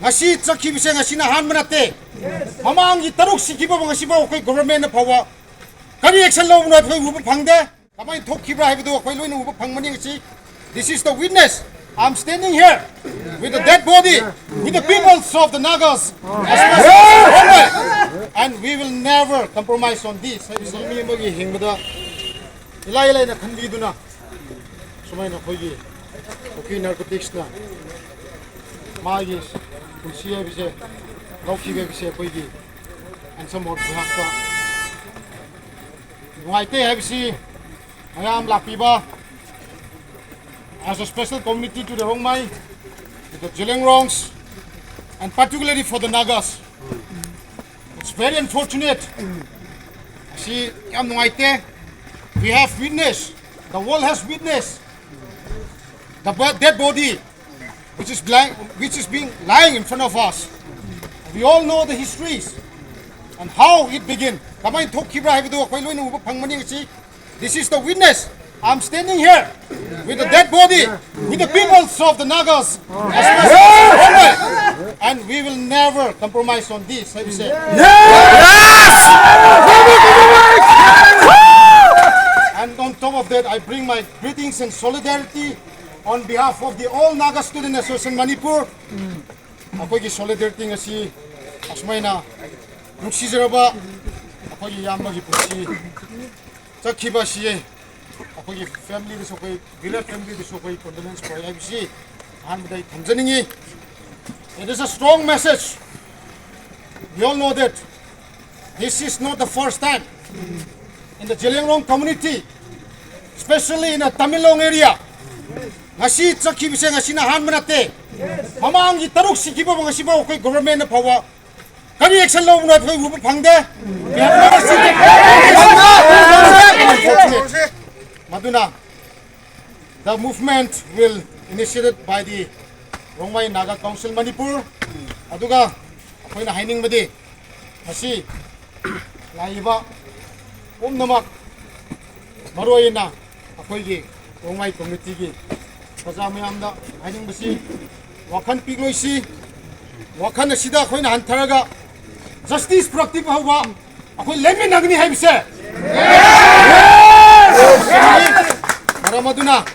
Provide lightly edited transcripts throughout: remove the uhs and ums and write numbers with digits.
ngasi chakhi bise ngasi na han manate mamang gi taruk sikiba ngasi ba koi government na phawa kari action lo na phoi uba phangde kamai thokkhibra haibu koi loina uba phangmani ngasi. This is the witness. I'm standing here with the dead body, with the peoples of the Nagas, and we will never compromise on this. Ilai na khandiduna sumai na khoigi okay narcotics na magi kunsia bise gauki be bise khoigi and some more bhakta nuaite habisi ayam lapiba as a special community to the Rongmai, to the Jelenrongs, and particularly for the Nagas. It's very unfortunate. See, we have witnessed, the world has witnessed the dead body which is being lying in front of us. We all know the histories and how it began. This is the witness. I'm standing here with the dead body, with the peoples of the Nagas, and we will never compromise on this. Have you said? Yes! And on top of that, I bring my greetings and solidarity on behalf of the all Naga Student Association Manipur. Akogi solidarity ngasi asmaina nuksizaraba akogi yamagi pusi chakhiba siye akogi family de sokoi village family de sokoi condolence for IBC and dai thamjaningi. It is a strong message. We all know that this is not the first time in the Jelengrong community, especially in the Tamilong area. Ngasi chakhi bise ngasi na han manate mamang gi taruk sikiba ngasi ba koi government na phawa kari action lo na phoi uba phangde. We have never seen it. Maduna, the movement will initiated by the Rongmai Naga Council Manipur. Aduga akoina haining madi ngasi laiba namak maroina akoigi Rongmai community gi Pajamayamda haining basi wakhan pigloisi wakhan asida akoina hantaraga justice practice hawa akoi lemmi nagni haibise. Maramaduna.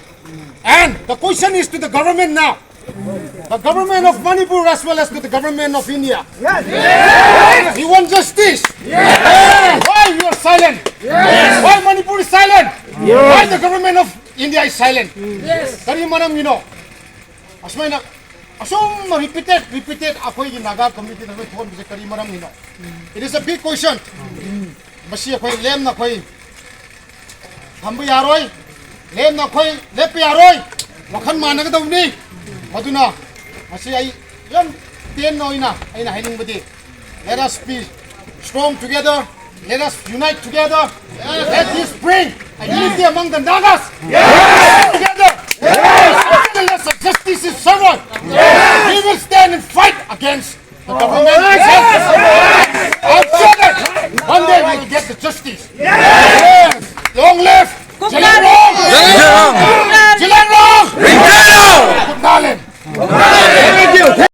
And the question is to the government now. The government of Manipur as well as to the government of India. Yes. You want justice? Yes. Why you are silent? Yes. Why Manipur is silent? Yes. Why the government of India is silent? Yes. Karimanam, you know. Asmaina, asum repeated. Akoi ki Naga community na thon bise karimanam, you know. It is a big question. Basi akoi lem na koi hambu yaroi, lem na koi lepi yaroi. Wakhan managa dawni. Maduna, masi ay yan ten noina ay na haining budi. Let us be strong together. Let us unite together. Let this bring a unity among the Nagas. Yes. Together. Yes. Unless justice is served, yes. We will stand and fight against the government. Yes.